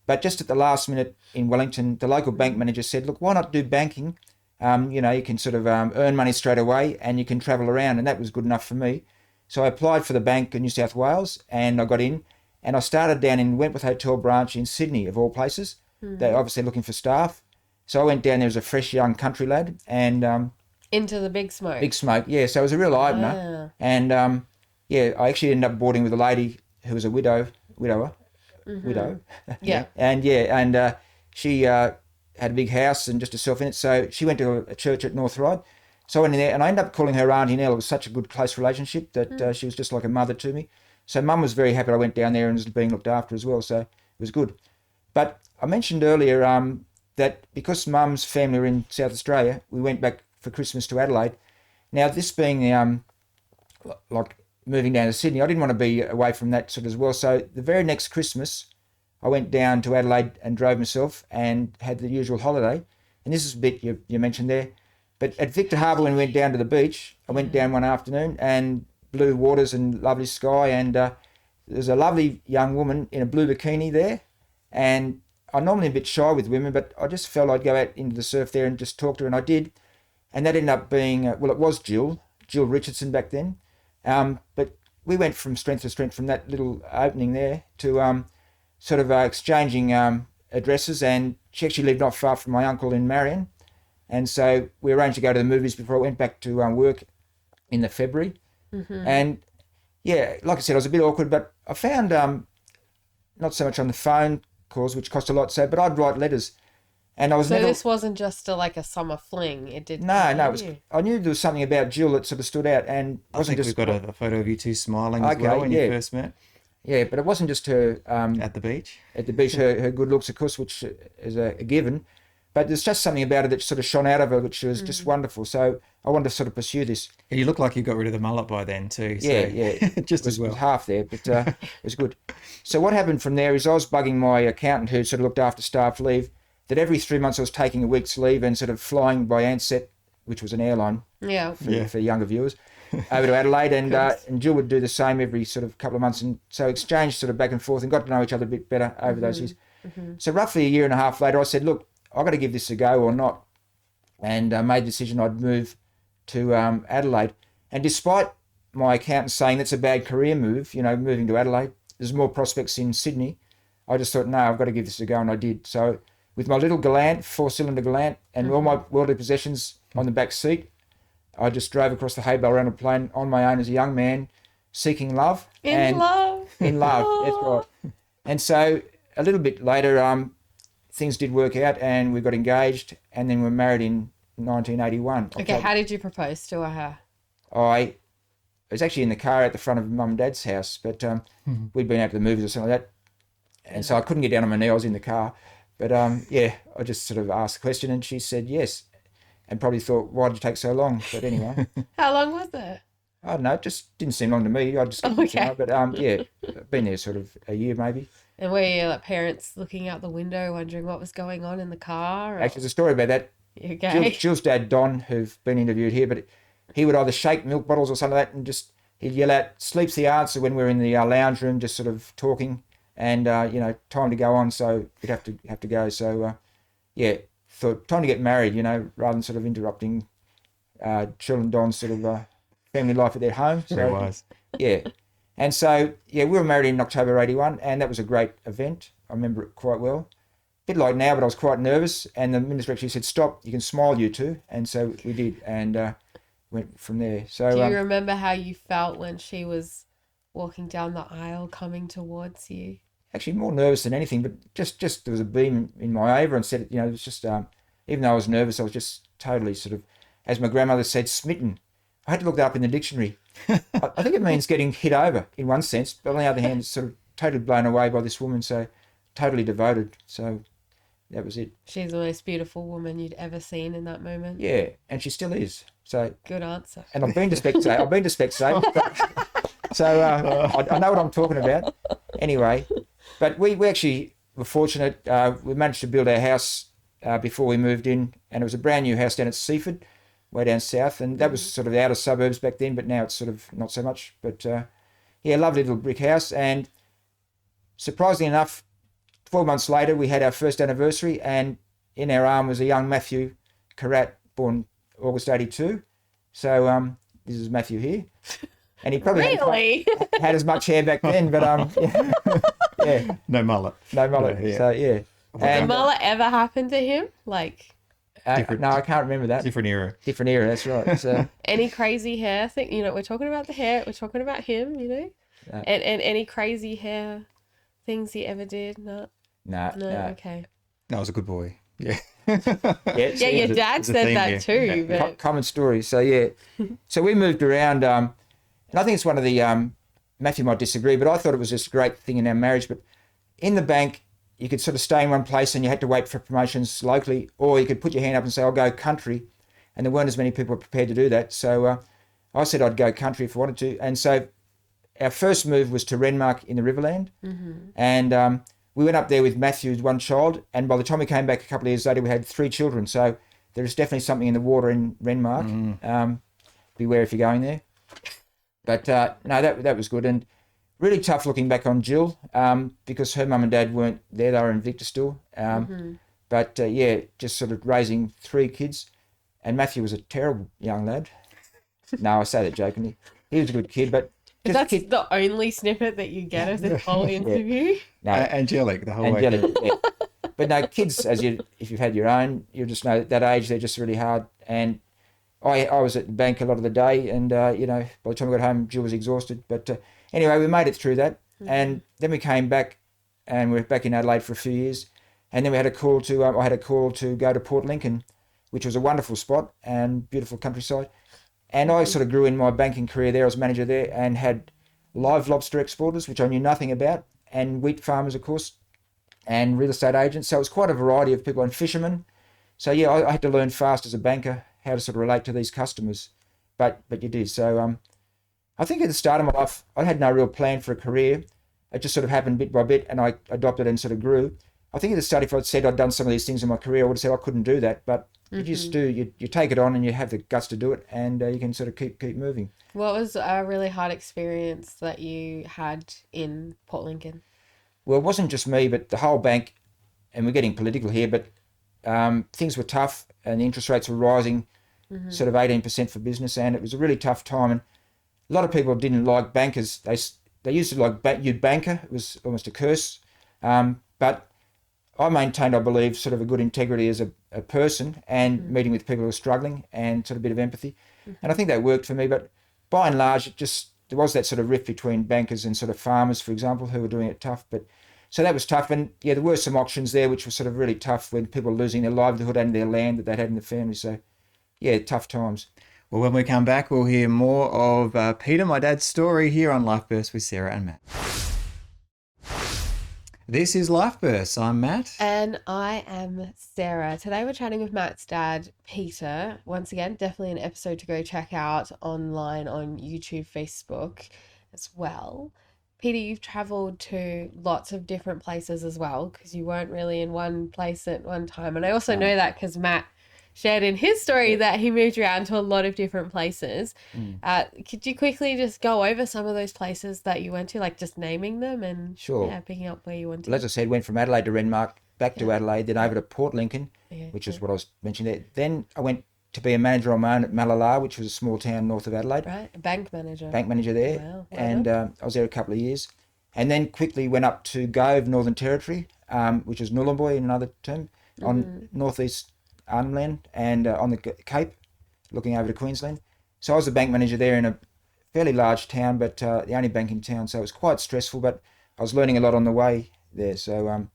But just at the last minute in Wellington, the local bank manager said, look, why not do banking? You can sort of earn money straight away and you can travel around. And that was good enough for me. So I applied for the bank in New South Wales and I got in. And I started down in Wentworth Hotel branch in Sydney, of all places. They're obviously looking for staff. So I went down there as a fresh young country lad and... into the big smoke. Big smoke, yeah. So it was a real eye-opener. And, I actually ended up boarding with a lady who was a widower. Widow. Yeah. And she had a big house and just herself in it. So she went to a church at North Ryde. So I went in there and I ended up calling her Auntie Nell. It was such a good, close relationship that she was just like a mother to me. So Mum was very happy I went down there and was being looked after as well. So it was good. But I mentioned earlier that because Mum's family were in South Australia, we went back for Christmas to Adelaide. Now, this being like moving down to Sydney, I didn't want to be away from that sort of as well. So the very next Christmas, I went down to Adelaide and drove myself and had the usual holiday. And this is a bit you mentioned there. But at Victor Harbour, when we went down to the beach, I went down one afternoon and blue waters and lovely sky. And there's a lovely young woman in a blue bikini there. And I'm normally a bit shy with women, but I just felt I'd go out into the surf there and just talk to her. And I did. And that ended up being, it was Jill Richardson back then. But we went from strength to strength from that little opening there to sort of exchanging addresses. And she actually lived not far from my uncle in Marion. And so we arranged to go to the movies before I went back to work in the February. And like I said, I was a bit awkward, but I found not so much on the phone calls, which cost a lot, but I'd write letters. And I was never... this wasn't just like a summer fling. It did. No. I knew there was something about Jill that sort of stood out, and I think we've got a photo of you two smiling as well when you first met. Yeah, but it wasn't just her At the beach. at the beach, her good looks, of course, which is a given. But there's just something about her that sort of shone out of her, which was just wonderful. So I wanted to sort of pursue this. You look like you got rid of the mullet by then too. So Yeah. just It as well. was half there, but it was good. So what happened from there is I was bugging my accountant who sort of looked after staff leave, that every 3 months I was taking a week's leave and sort of flying by Ansett, which was an airline Yeah. for younger viewers, over to Adelaide, and Jill would do the same every sort of couple of months, and so exchanged sort of back and forth and got to know each other a bit better over those years. So roughly a year and a half later, I said, look, I've got to give this a go or not, and made the decision I'd move to Adelaide. And despite my accountant saying that's a bad career move, moving to Adelaide, there's more prospects in Sydney, I just thought, no, I've got to give this a go, and I did. So with my little Galant, 4-cylinder Galant, and all my worldly possessions on the back seat, I just drove across the Haybale around a plain on my own as a young man, seeking love. In love. In love, that's right. And so a little bit later, things did work out, and we got engaged, and then we were married in 1981. Okay, how did you propose to her? I was actually in the car at the front of Mum and Dad's house, but we'd been out to the movies or something like that, and so I couldn't get down on my knee. I was in the car, but I just sort of asked the question, and she said yes, and probably thought, why did it take so long? But anyway, How long was it? I don't know. It just didn't seem long to me. I just Okay. but been there sort of a year maybe. And were your parents looking out the window wondering what was going on in the car? Or... Actually, there's a story about that. Okay. Jill's dad, Don, who've been interviewed here, but he would either shake milk bottles or something like that, and he'd yell out, "Sleep's the answer," when we're in the lounge room, just sort of talking, and time to go on, so we'd have to go. So thought time to get married, rather than sort of interrupting Jill and Don's sort of family life at their home. So, Very wise. Yeah, and so we were married in October '81, and that was a great event. I remember it quite well. Bit like now, but I was quite nervous, and the minister actually said, "Stop, you can smile, you two," and so we did, and went from there. So Do you remember how you felt when she was walking down the aisle coming towards you? actually more nervous than anything, but just there was a beam in my ava, and said, it was just even though I was nervous, I was just totally sort of, as my grandmother said, smitten. I had to look that up in the dictionary. I think it means getting hit over in one sense, but on the other hand, it's sort of totally blown away by this woman, so totally devoted. So that was it. She's the most beautiful woman you'd ever seen in that moment. Yeah, and she still is. So Good answer. and I've been to Specsavers. I've been to Specsavers, so I know what I'm talking about. Anyway, but we actually were fortunate. We managed to build our house before we moved in, and it was a brand new house down at Seaford, way down south, and that was sort of the outer suburbs back then, but now it's sort of not so much. But lovely little brick house, and surprisingly enough, 12 months later we had our first anniversary, and in our arm was a young Matthew Carratt, born August 82. So this is Matthew here, and he probably Really? had as much hair back then, but yeah, No mullet. no mullet. Yeah. So yeah, Did and mullet ever happen to him? Like no, I can't remember that. Different era. Different era. That's right. So any crazy hair thing? We're talking about the hair. We're talking about him. No. And any crazy hair things he ever did? No. no. Okay. No, I was a good boy. Yeah. Yeah, Yeah, your dad there's a said theme that here. too. But common story. So yeah, so we moved around, and I think it's one of the Matthew might disagree, but I thought it was just a great thing in our marriage. But in the bank, you could sort of stay in one place and you had to wait for promotions locally, or you could put your hand up and say, "I'll go country," and there weren't as many people prepared to do that. So I said I'd go country if I wanted to, and so our first move was to Renmark in the Riverland, and we went up there with Matthew's one child, and by the time we came back a couple of years later, we had 3 children. So there is definitely something in the water in Renmark. Beware if you're going there. But no, that was good, and really tough looking back on Jill, because her mum and dad weren't there; they were in Victor still. But just sort of raising 3 kids, and Matthew was a terrible young lad. No, I say that jokingly. He was a good kid, but just that's kid. the only snippet that you get of this whole interview. No, Angelic the whole way. angelic. Yeah. But no, kids, if you've had your own, you just know that age they're just really hard. And I was at the bank a lot of the day, and by the time I got home, Jill was exhausted. But anyway, we made it through that, and then we came back, and we were back in Adelaide for a few years, and then we had a call to I had a call to go to Port Lincoln, which was a wonderful spot and beautiful countryside. And I sort of grew in my banking career there. I was manager there and had live lobster exporters, which I knew nothing about, and wheat farmers, of course, and real estate agents. So it was quite a variety of people, and fishermen. So yeah, I had to learn fast as a banker how to sort of relate to these customers. But you did. So I think at the start of my life, I had no real plan for a career. It just sort of happened bit by bit, and I adopted and sort of grew. I think at the start, if I'd said I'd done some of these things in my career, I would have said I couldn't do that. But you just do. You take it on, and you have the guts to do it, and you can sort of keep moving. What was a really hard experience that you had in Port Lincoln? Well, it wasn't just me, but the whole bank, and we're getting political here, but things were tough, and the interest rates were rising, sort of 18% for business, and it was a really tough time. And a lot of people didn't like bankers. They used to like you banker. It was almost a curse. But I maintained, I believe, sort of a good integrity as a person, and meeting with people who were struggling, and sort of a bit of empathy. And I think that worked for me. But by and large, there was that sort of rift between bankers and sort of farmers, for example, who were doing it tough. But so that was tough. And yeah, there were some auctions there which were sort of really tough, when people were losing their livelihood and their land that they'd had in the family. So yeah, tough times. Well, when we come back, we'll hear more of Peter, my dad's story, here on Life Burst with Sarah and Matt. This is Life Burst. I'm Matt. And I am Sarah. Today we're chatting with Matt's dad, Peter. Once again, definitely an episode to go check out online on YouTube, Facebook as well. Peter, you've travelled to lots of different places as well, because you weren't really in one place at one time. And I also know that because Matt shared in his story that he moved around to a lot of different places. Could you quickly just go over some of those places that you went to, like just naming them and picking up where you went to? Well, as I said, went from Adelaide to Renmark, back to Adelaide, then over to Port Lincoln, which is what I was mentioning there. Then I went to be a manager on my own at Malala, which was a small town north of Adelaide. Right, a bank manager. Bank manager there. Wow. And I was there a couple of years. And then quickly went up to Gove, Northern Territory, which is Nhulunbuy in another term, on northeast Arnhem Land, and on the Cape, looking over to Queensland. So I was the bank manager there in a fairly large town, but the only bank in town. So it was quite stressful, but I was learning a lot on the way there. So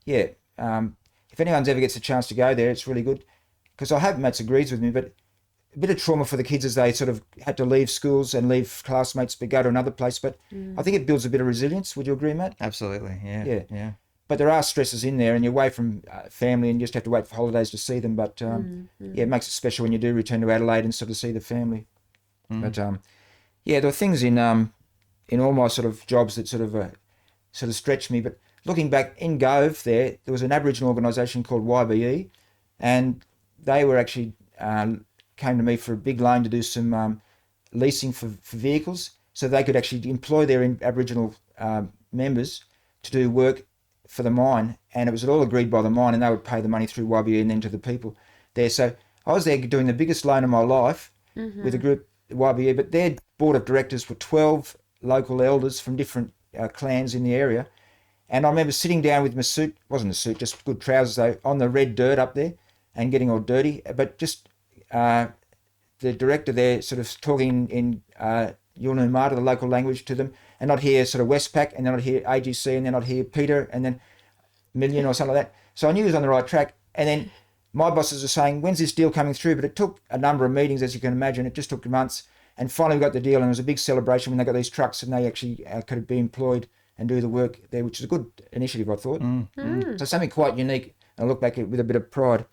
if anyone ever gets a chance to go there, it's really good. Because I hope Matt agrees with me, but a bit of trauma for the kids as they sort of had to leave schools and leave classmates but go to another place. But I think it builds a bit of resilience. Would you agree, Matt? Absolutely, yeah. But there are stresses in there, and you're away from family, and you just have to wait for holidays to see them. But it makes it special when you do return to Adelaide and sort of see the family. But there were things in all my sort of jobs that sort of stretched me. But looking back in Gove, there was an Aboriginal organisation called YBE, and they were actually came to me for a big loan to do some leasing for vehicles, so they could actually employ their Aboriginal members to do work for the mine, and it was all agreed by the mine, and they would pay the money through YBE and then to the people there. So I was there doing the biggest loan of my life with a group, YBE, but their board of directors were 12 local elders from different clans in the area. And I remember sitting down with my suit, wasn't a suit, just good trousers though, on the red dirt up there and getting all dirty, but just the director there sort of talking in Yolngu Mata, the local language, to them, and I'd hear sort of Westpac, and then I'd hear AGC, and then I'd hear Peter, and then Million or something like that. So I knew he was on the right track. And then my bosses were saying, when's this deal coming through? But it took a number of meetings, as you can imagine. It just took months. And finally we got the deal, and it was a big celebration when they got these trucks and they actually could be employed and do the work there, which is a good initiative, I thought. So something quite unique. I look back at it with a bit of pride.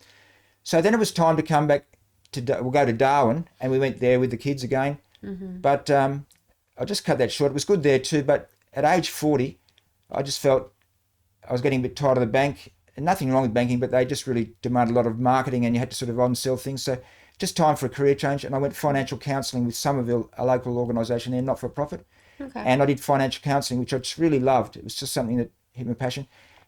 So then it was time to come back we'll go to Darwin, and we went there with the kids again. But I just cut that short. It was good there too, but at age 40, I just felt I was getting a bit tired of the bank. And nothing wrong with banking, but they just really demand a lot of marketing, and you had to sort of on-sell things. So just time for a career change. And I went financial counselling with Somerville, a local organisation there, not-for-profit. And I did financial counselling, which I just really loved. It was just something that hit my passion.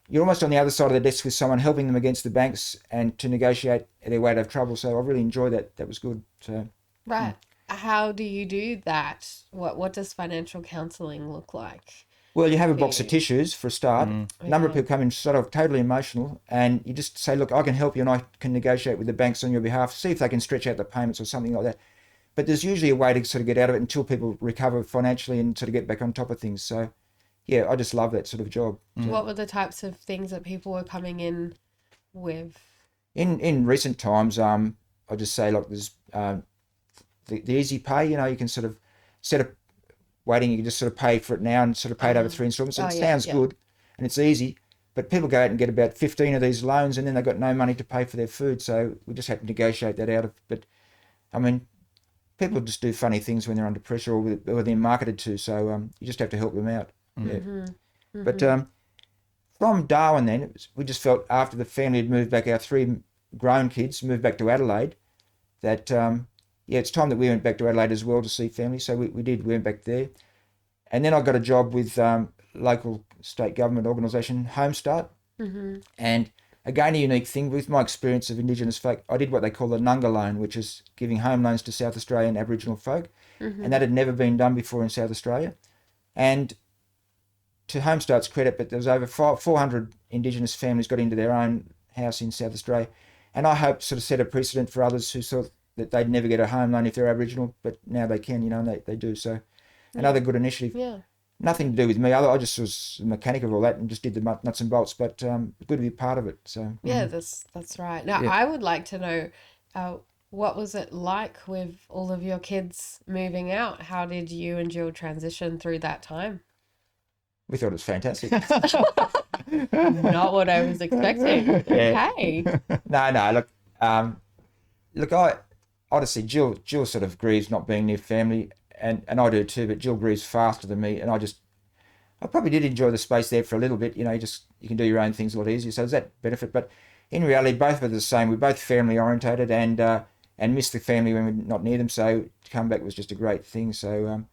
You're almost on the other side of the desk with someone, helping them against the banks and to negotiate their way out of trouble. So I really enjoyed that. That was good. So Right. How do you do that? What does financial counselling look like? Well, you have a box of tissues for a start. A number of people come in sort of totally emotional, and you just say, look, I can help you, and I can negotiate with the banks on your behalf, see if they can stretch out the payments or something like that. But there's usually a way to sort of get out of it until people recover financially and sort of get back on top of things. So, yeah, I just love that sort of job. What were the types of things that people were coming in with? In recent times, I just say, look, there's the easy pay. You know, you can sort of set up waiting. You can just sort of pay for it now and sort of pay it over 3 installments. So it sounds good and it's easy. But people go out and get about 15 of these loans and then they've got no money to pay for their food. So we just had to negotiate that out. But, I mean, people just do funny things when they're under pressure or they're marketed to. So you just have to help them out. But from Darwin then, we just felt after the family had moved back, our 3 grown kids moved back to Adelaide, that, it's time that we went back to Adelaide as well to see family. So we went back there. And then I got a job with local state government organisation, Home Start. And again, a unique thing with my experience of Indigenous folk, I did what they call the Nunga loan, which is giving home loans to South Australian Aboriginal folk. And that had never been done before in South Australia. And to Home Start's credit, but there was over 400 Indigenous families got into their own house in South Australia. And I hope sort of set a precedent for others who thought that they'd never get a home loan if they're Aboriginal, but now they can, and they do. So another good initiative. Yeah. Nothing to do with me. I just was a mechanic of all that and just did the nuts and bolts, but good to be part of it. So yeah, that's right. Now, I would like to know, what was it like with all of your kids moving out? How did you and Jill transition through that time? we thought it was fantastic. Not what I was expecting. Okay. No. Look, I honestly, Jill sort of grieves not being near family, and I do too. But Jill grieves faster than me, and I probably did enjoy the space there for a little bit. You can do your own things a lot easier. So there's that benefit. But in reality, both of us are the same. We're both family orientated and miss the family when we're not near them. So to come back was just a great thing. So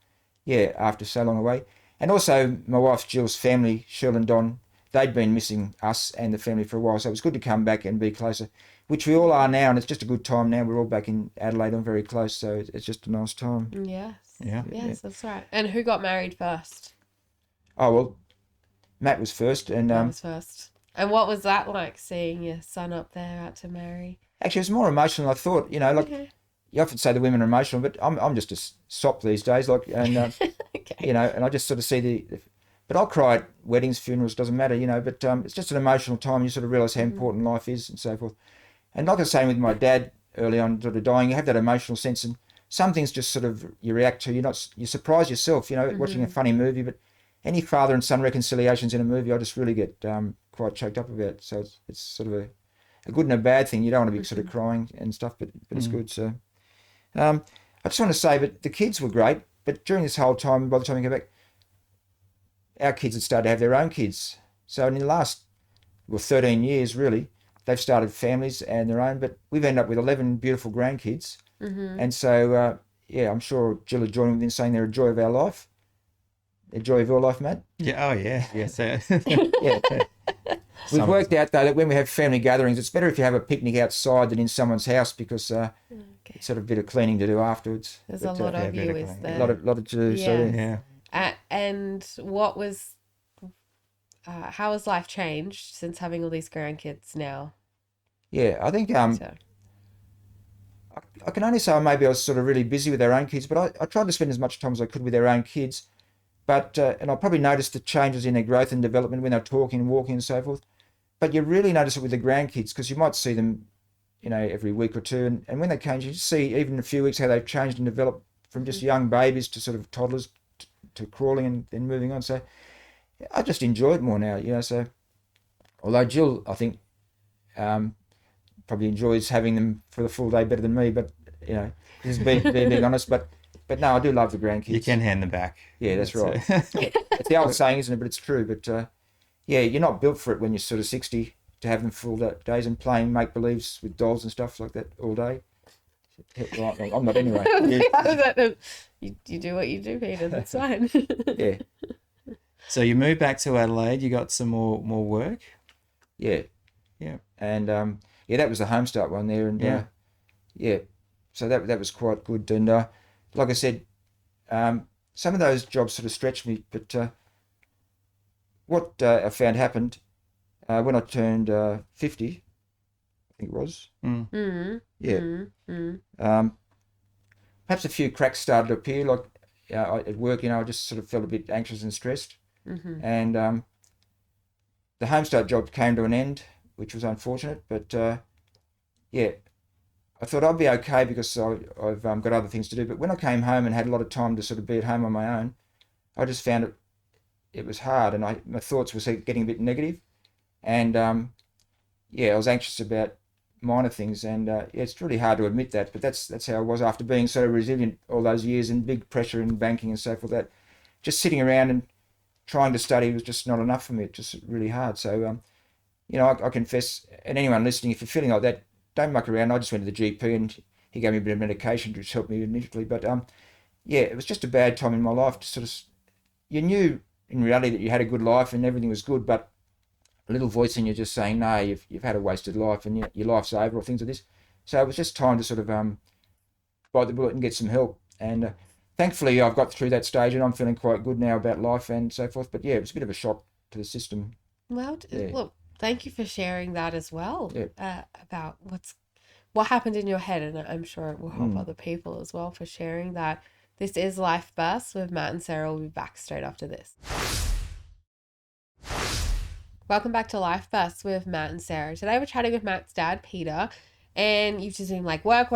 after so long away, and also my wife Jill's family, Shirl and Don, they'd been missing us and the family for a while. So it was good to come back and be closer, which we all are now, and it's just a good time now. We're all back in Adelaide. I'm very close, so it's just a nice time. Yes. Yeah. Yes, that's right. And who got married first? Oh, well, Matt was first. And Matt was first. And what was that like, seeing your son up there out to marry? Actually, it was more emotional than I thought. You often say the women are emotional, but I'm just a sop these days. And Okay. and I just sort of see but I'll cry at weddings, funerals, doesn't matter, but it's just an emotional time. You sort of realise how important life is and so forth. And like I was saying with my dad early on, sort of dying, you have that emotional sense, and some things just sort of you react to. You surprise yourself, watching a funny movie. But any father and son reconciliations in a movie, I just really get quite choked up about. So it's sort of a good and a bad thing. You don't want to be sort of crying and stuff, but it's good. So I just want to say, but the kids were great. But during this whole time, by the time we came back, our kids had started to have their own kids. So in the last 13 years, really, they've started families and their own. But we've ended up with 11 beautiful grandkids. And so, I'm sure Jill would join in saying they're a joy of our life. A joy of your life, Matt? Yeah. Oh, yeah. Yes. Yeah. We've worked out, though, that when we have family gatherings, it's better if you have a picnic outside than in someone's house, because it's sort of a bit of cleaning to do afterwards. There's a lot of you, is there? A lot of to do. Yeah. So, Yeah. And what was, how has life changed since having all these grandkids now? Yeah, I think So, I can only say maybe I was sort of really busy with our own kids, but I tried to spend as much time as I could with our own kids. But and I probably noticed the changes in their growth and development when they're talking and walking and so forth. But you really notice it with the grandkids, because you might see them, every week or two. And when they change, you just see even in a few weeks how they've changed and developed from just young babies to sort of toddlers to crawling and then moving on. So I just enjoy it more now, So although Jill, I think, probably enjoys having them for the full day better than me, but, just being honest. But no, I do love the grandkids. You can hand them back. Yeah, that's right. It's the old saying, isn't it? But it's true. But you're not built for it when you're sort of 60 to have them full days and playing make-believes with dolls and stuff like that all day. Well, I'm not anyway. you do what you do, Peter. That's fine. Yeah. So you moved back to Adelaide. You got some more work. Yeah. Yeah. And that was the Home Start one there, and so that was quite good. And like I said, some of those jobs sort of stretched me, but what I found happened when I turned 50, I think it was. Perhaps a few cracks started to appear. Like at work, I just sort of felt a bit anxious and stressed, and the Home Start job came to an end, which was unfortunate. But I thought I'd be okay because I've got other things to do. But when I came home and had a lot of time to sort of be at home on my own, I just found it was hard, and my thoughts were getting a bit negative, and I was anxious about minor things, and it's really hard to admit that, but that's how I was after being so resilient all those years and big pressure in banking and so forth. That just sitting around and trying to study was just not enough for me. It's just really hard. So I confess, and anyone listening, if you're feeling like that, don't muck around. I just went to the GP and he gave me a bit of medication which helped me initially, but it was just a bad time in my life. You knew in reality that you had a good life and everything was good, but a little voice in you just saying, no, you've had a wasted life and your life's over, or things like this. So it was just time to sort of bite the bullet and get some help. And thankfully I've got through that stage and I'm feeling quite good now about life and so forth. But it was a bit of a shock to the system. Well, look, thank you for sharing that as well, about what happened in your head. And I'm sure it will help other people as well, for sharing that. This is Life Bursts with Matt and Sarah. We'll be back straight after this. Welcome back to Life Bursts with Matt and Sarah. Today we're chatting with Matt's dad, Peter, and you've just been like work,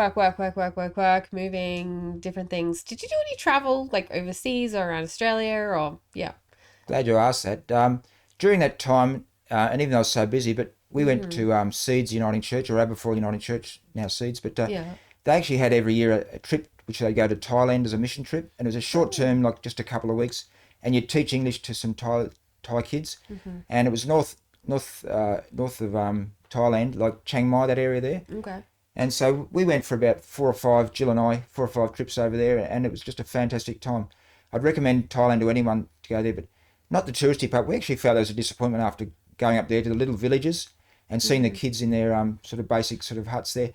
moving, different things. Did you do any travel, like overseas or around Australia, or Glad you asked that. During that time, and even though I was so busy, but we went to Seeds Uniting Church, or Aberfoyle Uniting Church, now Seeds, but they actually had every year a trip which they go to Thailand as a mission trip, and it was a short term, like just a couple of weeks, and you'd teach English to some Thai kids, and it was north of Thailand, like Chiang Mai, that area there. Okay. And so we went for about Jill and I, 4 or 5 trips over there, and it was just a fantastic time. I'd recommend Thailand to anyone to go there, but not the touristy part. We actually felt there was a disappointment after going up there to the little villages and seeing the kids in their sort of basic sort of huts there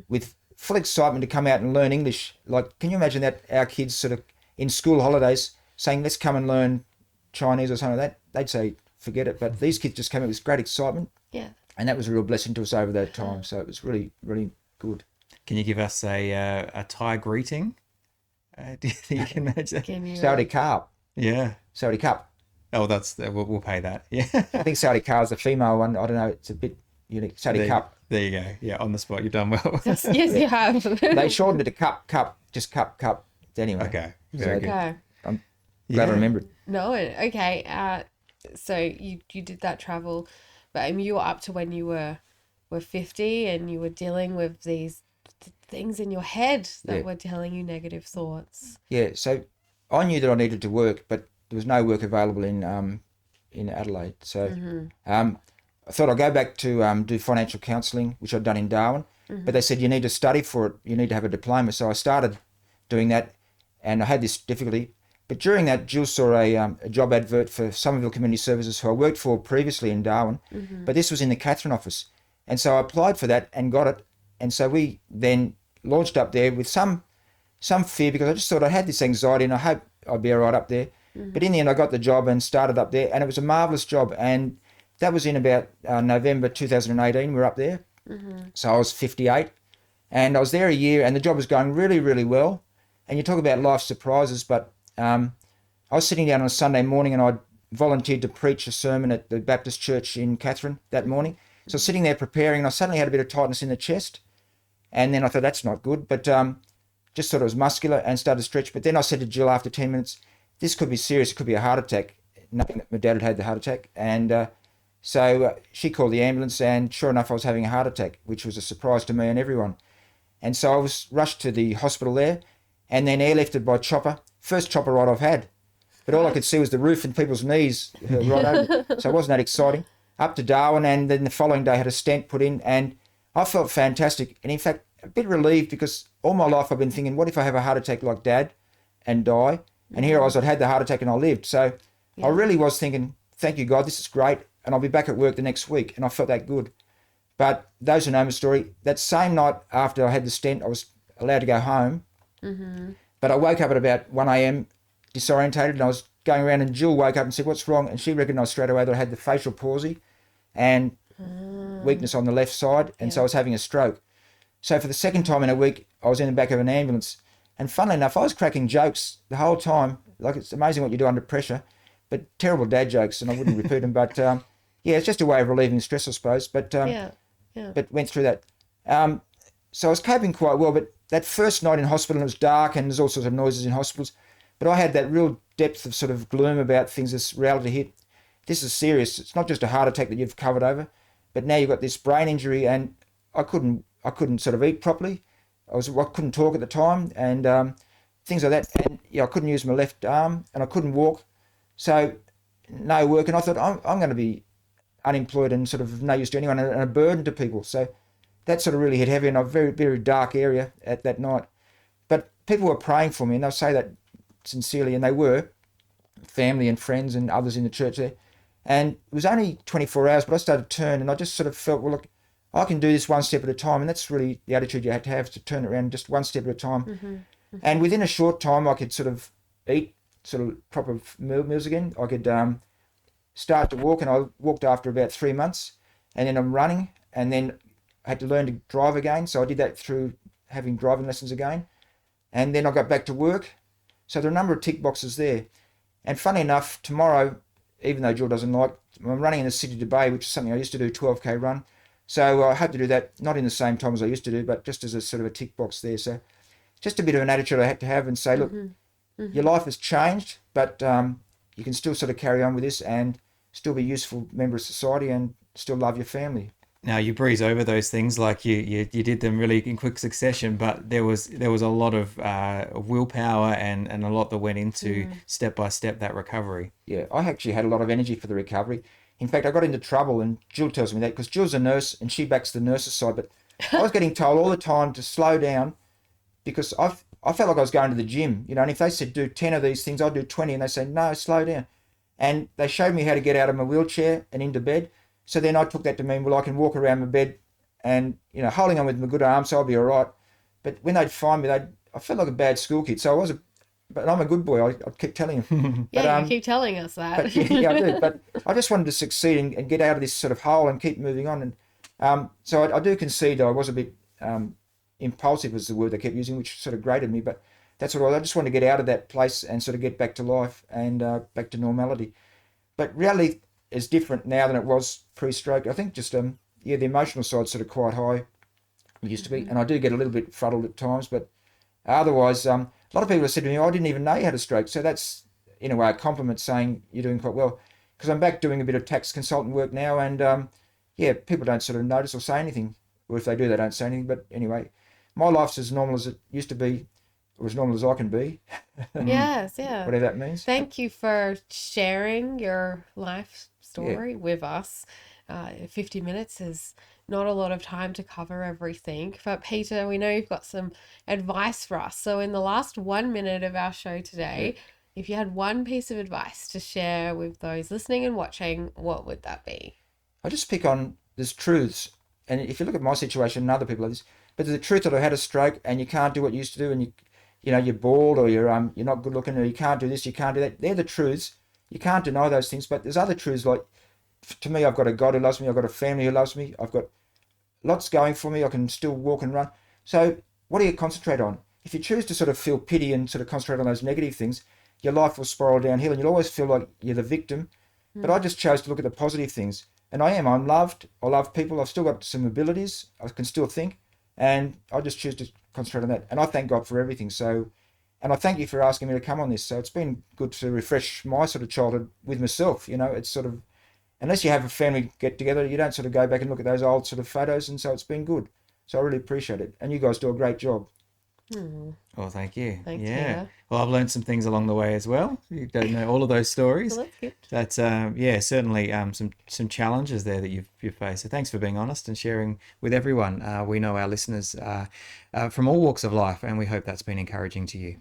with full excitement to come out and learn English. Like, can you imagine that, our kids sort of in school holidays saying, let's come and learn Chinese or something like that? They'd say, forget it. But these kids just came out with great excitement. Yeah. And that was a real blessing to us over that time. So it was really, really good. Can you give us a Thai greeting? Do you think you can imagine? Saudi Carp. Yeah. Saudi Cup. Oh, we'll pay that. Yeah. I think Saudi Car is the female one. I don't know. It's a bit unique. Saudi Cup. There you go. Yeah, on the spot. You've done well. Yes, you have. They shortened it to cup, just cup. Anyway. Okay. Very good. Okay. I'm glad I remembered. No, okay. So you did that travel, but I mean, you were up to when you were 50 and you were dealing with these things in your head that were telling you negative thoughts. Yeah, so I knew that I needed to work, but there was no work available in Adelaide. So I thought I'd go back to do financial counselling, which I'd done in Darwin, but they said you need to study for it, you need to have a diploma. So I started doing that, and I had this difficulty. But during that, Jill saw a job advert for Somerville Community Services, who I worked for previously in Darwin, but this was in the Katherine office. And so I applied for that and got it. And so we then launched up there with some fear, because I just thought I had this anxiety and I hope I'd be all right up there. But in the end, I got the job and started up there, and it was a marvellous job. And that was in about November 2018, we were up there. So I was 58, and I was there a year, and the job was going really, really well. And you talk about life surprises, but I was sitting down on a Sunday morning and I'd volunteered to preach a sermon at the Baptist church in Katherine that morning. So I was sitting there preparing, and I suddenly had a bit of tightness in the chest. And then I thought, that's not good, but just thought it was muscular and started to stretch. But then I said to Jill after 10 minutes, this could be serious, it could be a heart attack. Knowing that my dad had the heart attack. And so she called the ambulance, and sure enough, I was having a heart attack, which was a surprise to me and everyone. And so I was rushed to the hospital there, and then airlifted by chopper. First chopper ride I've had. But all I could see was the roof and people's knees right over. So it wasn't that exciting. Up to Darwin, and then the following day had a stent put in, and I felt fantastic. And in fact, a bit relieved, because all my life I've been thinking, what if I have a heart attack like Dad and die? And here I was, I'd had the heart attack and I lived. So I really was thinking, thank you, God, this is great. And I'll be back at work the next week. And I felt that good. But those who know my story, that same night after I had the stent, I was allowed to go home. But I woke up at about 1 a.m. disorientated, and I was going around, and Jill woke up and said, what's wrong? And she recognised straight away that I had the facial palsy and weakness on the left side. And so I was having a stroke. So for the second time in a week, I was in the back of an ambulance. And funnily enough, I was cracking jokes the whole time. Like, it's amazing what you do under pressure, but terrible dad jokes, and I wouldn't repeat them. But it's just a way of relieving stress, I suppose. But but went through that. So I was coping quite well. But that first night in hospital, it was dark, and there's all sorts of noises in hospitals. But I had that real depth of sort of gloom about things, this reality hit. This is serious. It's not just a heart attack that you've covered over, but now you've got this brain injury, and I couldn't sort of eat properly. I couldn't talk at the time, and things like that. And I couldn't use my left arm, and I couldn't walk. So no work, and I thought I'm going to be unemployed and sort of no use to anyone and a burden to people. So that sort of really hit heavy in a very, very dark area at that night. But people were praying for me, and they'll say that sincerely, and they were, family and friends and others in the church there. And it was only 24 hours, but I started to turn, and I just sort of felt, well, look, I can do this one step at a time. And that's really the attitude you had to have, to turn it around just one step at a time. Mm-hmm. Mm-hmm. And within a short time, I could sort of eat sort of proper meals again. I could start to walk, and I walked after about 3 months, and then I'm running, and then I had to learn to drive again. So I did that through having driving lessons again. And then I got back to work. So there are a number of tick boxes there. And funny enough, tomorrow, even though Jill doesn't like, I'm running in the city to Bay, which is something I used to do, 12K run. So I hope to do that, not in the same time as I used to do, but just as a sort of a tick box there. So just a bit of an attitude I had to have and say, look, your life has changed, but you can still sort of carry on with this and still be a useful member of society and still love your family. Now you breeze over those things like you did them really in quick succession, but there was a lot of willpower and a lot that went into step by step that recovery. Yeah, I actually had a lot of energy for the recovery. In fact, I got into trouble, and Jill tells me that because Jill's a nurse and she backs the nurse's side. But I was getting told all the time to slow down because I felt like I was going to the gym, and if they said do 10 of these things, I'd do 20, and they say no, slow down. And they showed me how to get out of my wheelchair and into bed. So then I took that to mean, well, I can walk around my bed and, holding on with my good arm, so I'll be all right. But when they'd find me, I felt like a bad school kid. So but I'm a good boy. I keep telling them. Yeah, you keep telling us that. But, yeah, I do. But I just wanted to succeed and get out of this sort of hole and keep moving on. And so I do concede I was a bit impulsive, was the word they kept using, which sort of grated me. But that's what I just wanted to get out of that place and sort of get back to life and back to normality. But reality is different now than it was pre-stroke. I think just the emotional side's sort of quite high. It used to be, and I do get a little bit fuddled at times. But otherwise, a lot of people have said to me, I didn't even know you had a stroke. So that's, in a way, a compliment saying you're doing quite well. Because I'm back doing a bit of tax consultant work now, and people don't sort of notice or say anything. Or if they do, they don't say anything. But anyway, my life's as normal as it used to be, or as normal as I can be. Yes, yeah. Whatever that means. Thank you for sharing your life story with us. 50 minutes is not a lot of time to cover everything. But Peter, we know you've got some advice for us. So in the last 1 minute of our show today, if you had one piece of advice to share with those listening and watching, what would that be? I just pick on there's truths. And if you look at my situation and other people like this, but there's the truth that I had a stroke and you can't do what you used to do, and you're bald, or you're not good looking, or you can't do this, you can't do that. They're the truths. You can't deny those things. But there's other truths, like, to me, I've got a God who loves me. I've got a family who loves me. I've got lots going for me. I can still walk and run. So what do you concentrate on? If you choose to sort of feel pity and sort of concentrate on those negative things, your life will spiral downhill and you'll always feel like you're the victim. But I just chose to look at the positive things. And I'm loved. I love people. I've still got some abilities. I can still think. And I just choose to concentrate on that. And I thank God for everything. So, and I thank you for asking me to come on this. So it's been good to refresh my sort of childhood with myself. It's sort of, unless you have a family get together, you don't sort of go back and look at those old sort of photos. And so it's been good. So I really appreciate it. And you guys do a great job. Well, thank you. Thanks, yeah. Peter. Well, I've learned some things along the way as well. You don't know all of those stories. Well, that's good. That's certainly some challenges there that you've faced. So thanks for being honest and sharing with everyone. We know our listeners from all walks of life, and we hope that's been encouraging to you.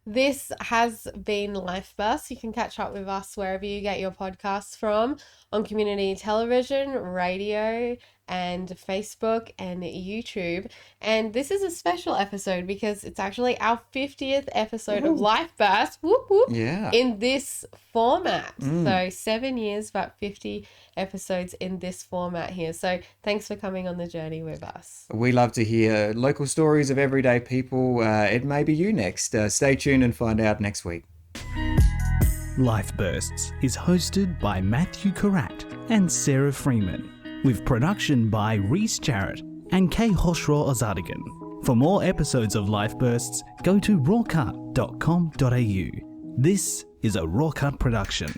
This has been Life Burst. You can catch up with us wherever you get your podcasts from, on community television, radio, and Facebook and YouTube. And this is a special episode because it's actually our 50th episode of Life Burst. Whoop, whoop, Yeah. in this format. So 7 years, but 50 episodes in this format here. So thanks for coming on the journey with us. We love to hear local stories of everyday people. It may be you next. Stay tuned and find out next week. Life Bursts is hosted by Matthew Carratt and Sarah Freeman, with production by Reese Jarrett and Kay Hoshraw Ozadigan. For more episodes of Life Bursts, go to rawcut.com.au. This is a RawCut production.